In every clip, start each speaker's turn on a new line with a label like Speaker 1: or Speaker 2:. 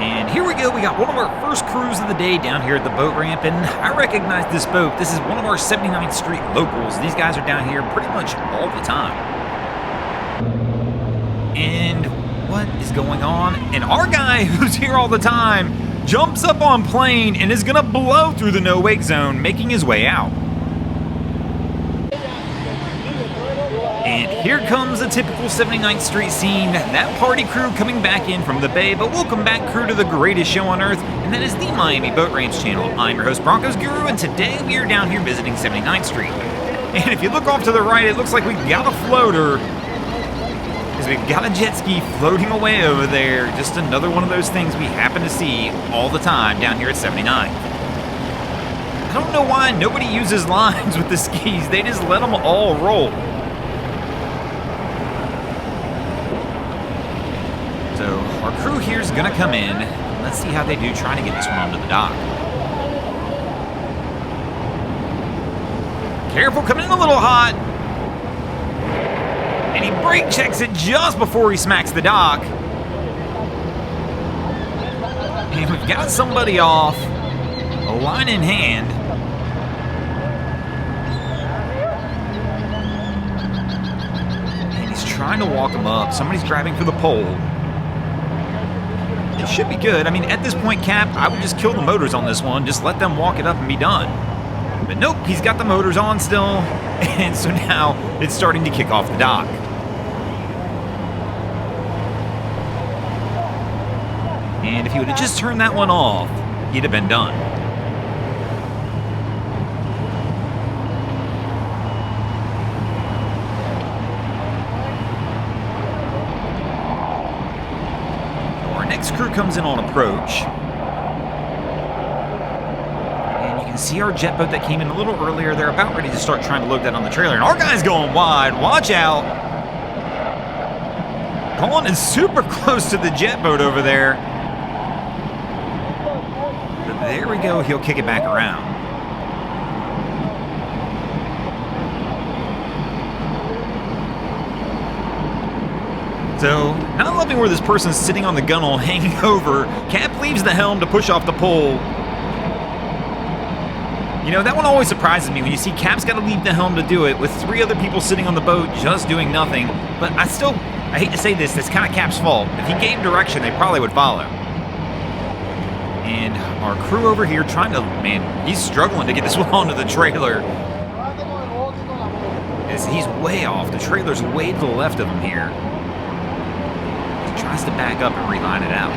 Speaker 1: And here we go, we got one of our first crews of the day down here at the boat ramp, and I recognize this boat. This is one of our 79th Street locals. These guys are down here pretty much all the time. And what is going on? And our guy who's here all the time jumps up on plane and is gonna blow through the no-wake zone, making his way out. And here comes a typical 79th Street scene, that party crew coming back in from the bay, but welcome back crew to the greatest show on earth, and that is the Miami Boat Ramps channel. I'm your host Broncos Guru, and today we are down here visiting 79th Street. And if you look off to the right, it looks like we've got a floater, because we've got a jet ski floating away over there. Just another one of those things we happen to see all the time down here at 79. I don't know why nobody uses lines with the skis, they just let them all roll. So our crew here is gonna come in. Let's see how they do trying to get this one onto the dock. Careful, coming in a little hot. And he brake checks it just before he smacks the dock. And we've got somebody off, a line in hand. And he's trying to walk him up. Somebody's grabbing for the pole. It should be good. I mean, at this point, Cap, I would just kill the motors on this one. Just let them walk it up and be done. But nope, he's got the motors on still. And so now it's starting to kick off the dock. And if he would have just turned that one off, he'd have been done. Next crew comes in on approach. And you can see our jet boat that came in a little earlier. They're about ready to start trying to load that on the trailer. And our guy's going wide. Watch out. Colin is super close to the jet boat over there. But there we go. He'll kick it back around. So, not loving where this person's sitting on the gunnel hanging over, Cap leaves the helm to push off the pole. You know, that one always surprises me when you see Cap's got to leave the helm to do it with 3 other people sitting on the boat just doing nothing. But I hate to say this, that's kind of Cap's fault. If he gave direction, they probably would follow. And our crew over here trying to, man, he's struggling to get this one onto the trailer. He's way off. The trailer's way to the left of him here. Tries to back up and reline it out.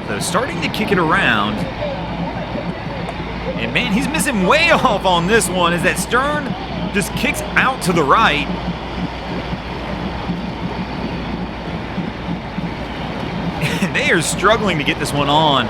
Speaker 1: So starting to kick it around. And man, he's missing way off on this one as that stern just kicks out to the right. And they are struggling to get this one on.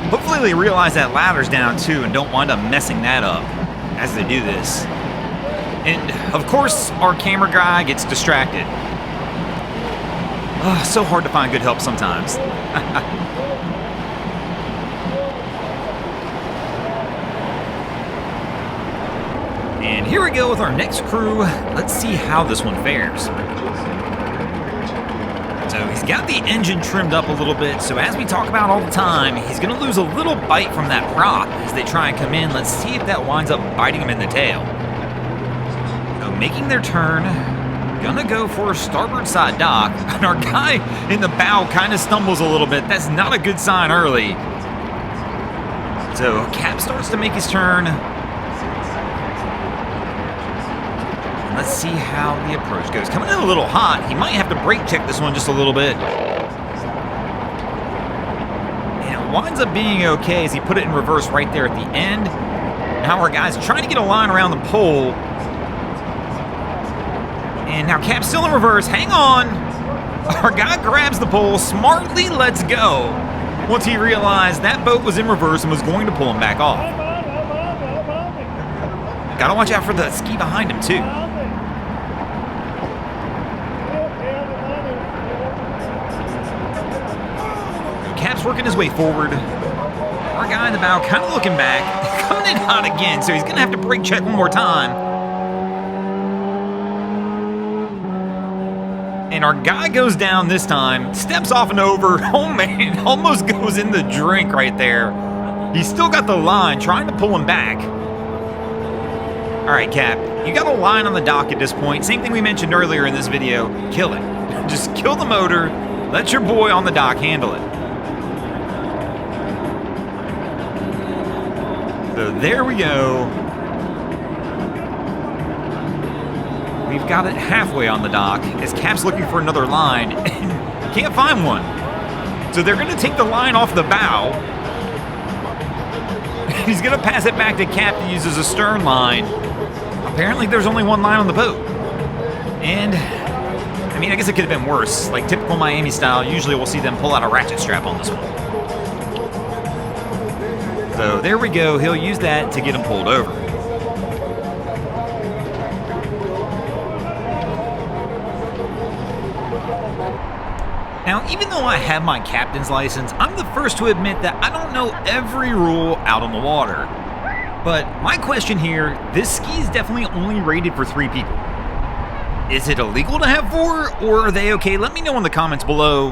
Speaker 1: Hopefully they realize that ladder's down too and don't wind up messing that up as they do this. And of course, our camera guy gets distracted. Oh, so hard to find good help sometimes. And here we go with our next crew. Let's see how this one fares. So he's got the engine trimmed up a little bit, so as we talk about all the time, he's going to lose a little bite from that prop as they try and come in. Let's see if that winds up biting him in the tail. So making their turn, gonna go for a starboard side dock, and our guy in the bow kind of stumbles a little bit. That's not a good sign early. So Cap starts to make his turn. Let's see how the approach goes. Coming in a little hot. He might have to brake check this one just a little bit. And it winds up being okay as he put it in reverse right there at the end. Now our guy's trying to get a line around the pole. And now Cap's still in reverse. Hang on. Our guy grabs the pole, smartly lets go once he realized that boat was in reverse and was going to pull him back off. Gotta watch out for the ski behind him too. Cap's working his way forward. Our guy in the bow kind of looking back. Coming in hot again, so he's going to have to brake check one more time. And our guy goes down this time, steps off and over. Oh man, almost goes in the drink right there. He's still got the line, trying to pull him back. All right, Cap, you got a line on the dock at this point. Same thing we mentioned earlier in this video. Kill it. Just kill the motor. Let your boy on the dock handle it. So there we go. We've got it halfway on the dock as Cap's looking for another line and can't find one. So they're going to take the line off the bow. He's going to pass it back to Cap to use as a stern line. Apparently there's only one line on the boat. And, I mean, I guess it could have been worse. Like typical Miami style, usually we'll see them pull out a ratchet strap on this one. So there we go. He'll use that to get him pulled over. Now, even though I have my captain's license, I'm the first to admit that I don't know every rule out on the water. But my question here, this ski is definitely only rated for 3 people. Is it illegal to have 4, or are they okay? Let me know in the comments below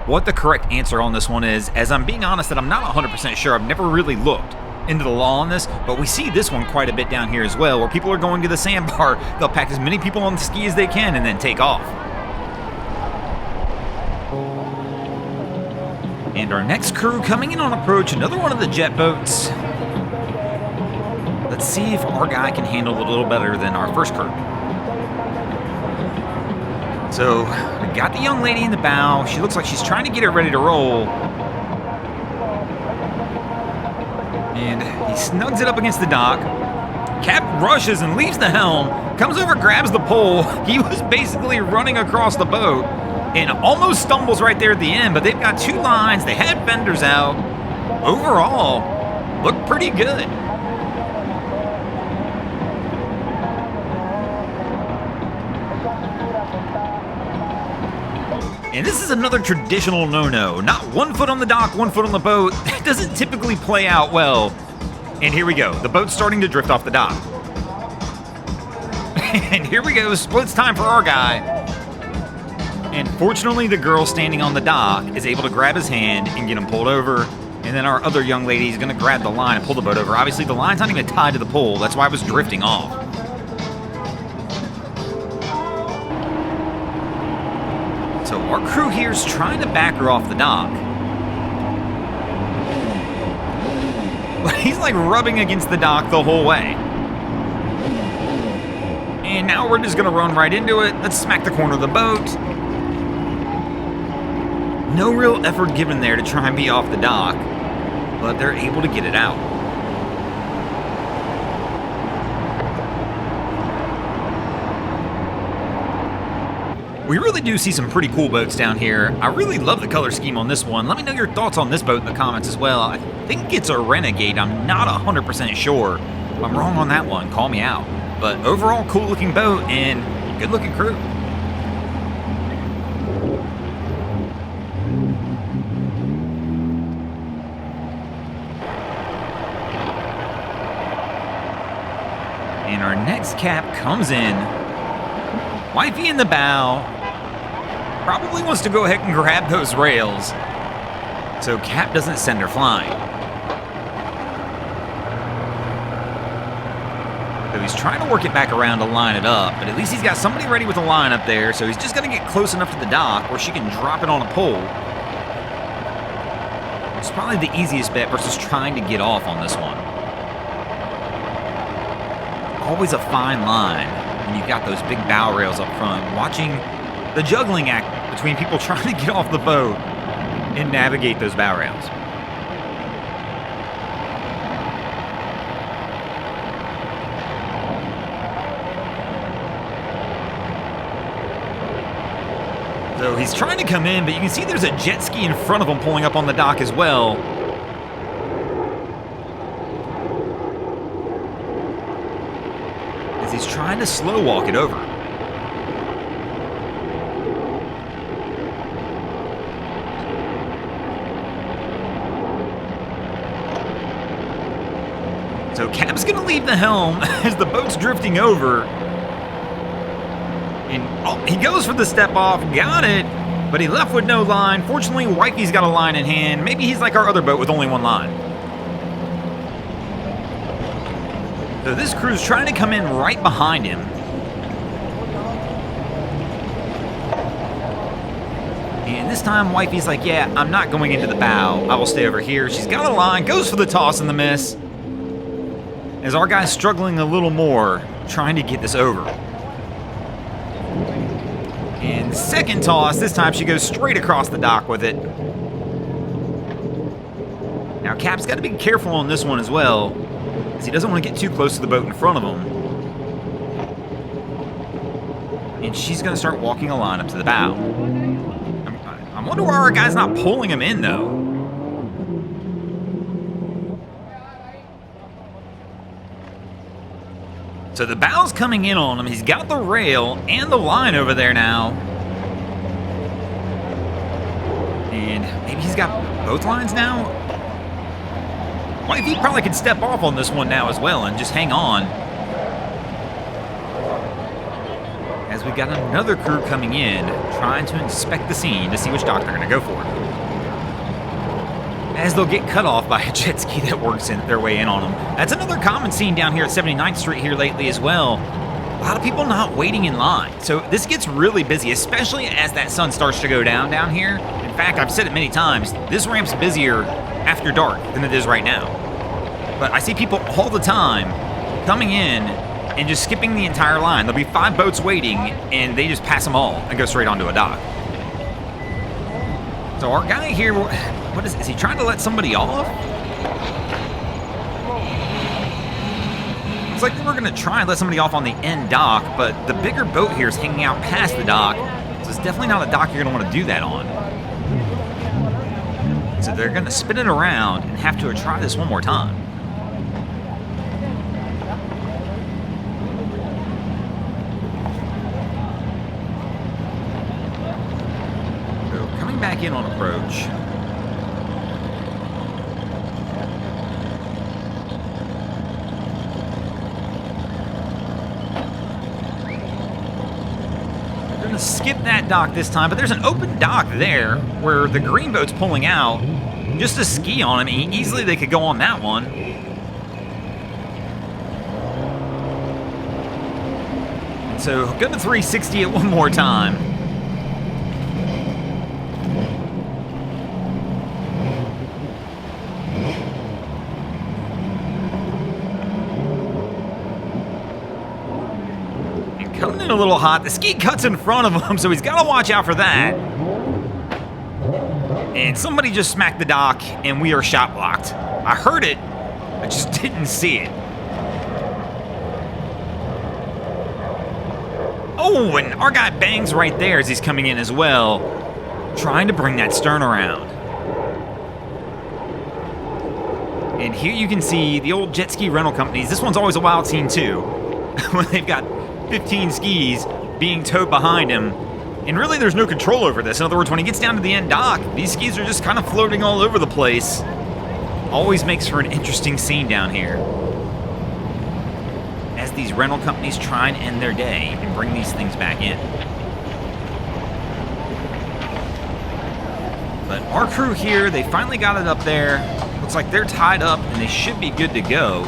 Speaker 1: what the correct answer on this one is, as I'm being honest that I'm not 100% sure. I've never really looked into the law on this, but we see this one quite a bit down here as well, where people are going to the sandbar. They'll pack as many people on the ski as they can and then take off. And our next crew coming in on approach, another one of the jet boats. Let's see if our guy can handle it a little better than our first crew. So, we got the young lady in the bow. She looks like she's trying to get it ready to roll. And he snugs it up against the dock. Cap rushes and leaves the helm, comes over, grabs the pole. He was basically running across the boat and almost stumbles right there at the end, but they've got 2 lines. They had fenders out. Overall, looked pretty good. And this is another traditional no-no. Not 1 foot on the dock, 1 foot on the boat. That doesn't typically play out well. And here we go. The boat's starting to drift off the dock. And here we go. Splits time for our guy. And fortunately, the girl standing on the dock is able to grab his hand and get him pulled over. And then our other young lady is going to grab the line and pull the boat over. Obviously, the line's not even tied to the pole. That's why it was drifting off. So our crew here is trying to back her off the dock. But he's like rubbing against the dock the whole way. And now we're just going to run right into it. Let's smack the corner of the boat. No real effort given there to try and be off the dock, but they're able to get it out. We really do see some pretty cool boats down here. I really love the color scheme on this one. Let me know your thoughts on this boat in the comments as well. I think it's a Renegade. I'm not 100% sure. If I'm wrong on that one, call me out. But overall, cool looking boat and good looking crew. And our next cap comes in. Wifey in the bow. Probably wants to go ahead and grab those rails. So Cap doesn't send her flying. So he's trying to work it back around to line it up, but at least he's got somebody ready with a line up there, so he's just going to get close enough to the dock where she can drop it on a pole. It's probably the easiest bet versus trying to get off on this one. Always a fine line when you've got those big bow rails up front. Watching the juggling act between people trying to get off the boat and navigate those bow rails. So he's trying to come in, but you can see there's a jet ski in front of him pulling up on the dock as well. As he's trying to slow walk it over. So Cap's going to leave the helm as the boat's drifting over. And oh, he goes for the step off, got it, but he left with no line. Fortunately, Wifey's got a line in hand. Maybe he's like our other boat with only one line. So this crew's trying to come in right behind him. And this time, Wifey's like, yeah, I'm not going into the bow. I will stay over here. She's got a line, goes for the toss and the miss. As our guy's struggling a little more, trying to get this over. And second toss, this time she goes straight across the dock with it. Now Cap's got to be careful on this one as well, as he doesn't want to get too close to the boat in front of him. And she's going to start walking a line up to the bow. I wonder why our guy's not pulling him in, though. So the bow's coming in on him. He's got the rail and the line over there now. And maybe he's got both lines now? Well, he probably could step off on this one now as well and just hang on. As we got another crew coming in, trying to inspect the scene to see which dock they're going to go for. As they'll get cut off by a jet ski that works their way in on them. That's another common scene down here at 79th Street here lately as well. A lot of people not waiting in line. So this gets really busy, especially as that sun starts to go down here. In fact, I've said it many times, this ramp's busier after dark than it is right now. But I see people all the time coming in and just skipping the entire line. There'll be 5 boats waiting, and they just pass them all and go straight onto a dock. So our guy here, what is he trying to let somebody off? Looks like they were going to try and let somebody off on the end dock, but the bigger boat here is hanging out past the dock, so it's definitely not a dock you're going to want to do that on. So they're going to spin it around and have to try this one more time. Back in on approach. They're going to skip that dock this time, but there's an open dock there where the green boat's pulling out. Just a ski on him. Easily they could go on that one. And so go to 360 it one more time. Coming in a little hot. The ski cuts in front of him, so he's got to watch out for that. And somebody just smacked the dock, and we are shot blocked. I heard it, I just didn't see it. Oh, and our guy bangs right there as he's coming in as well, trying to bring that stern around. And here you can see the old jet ski rental companies. This one's always a wild scene, too, when they've got 15 skis being towed behind him, and really there's no control over this. In other words, when he gets down to the end dock, these skis are just kind of floating all over the place. Always makes for an interesting scene down here as these rental companies try and end their day and bring these things back in. But our crew here, they finally got it up there. Looks like they're tied up and they should be good to go.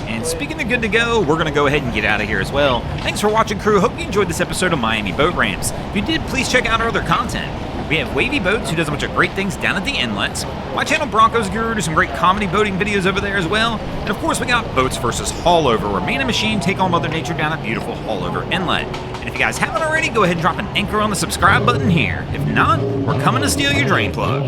Speaker 1: And speaking of good to go, we're going to go ahead and get out of here as well. Thanks for watching, crew. Hope you enjoyed this episode of Miami Boat Ramps. If you did, please check out our other content. We have Wavy Boats, who does a bunch of great things down at the inlets. My channel, Broncos Guru, does some great comedy boating videos over there as well. And of course, we got Boats vs. Haulover, where man and machine take on Mother Nature down at beautiful Haulover Inlet. And if you guys haven't already, go ahead and drop an anchor on the subscribe button here. If not, we're coming to steal your drain plug.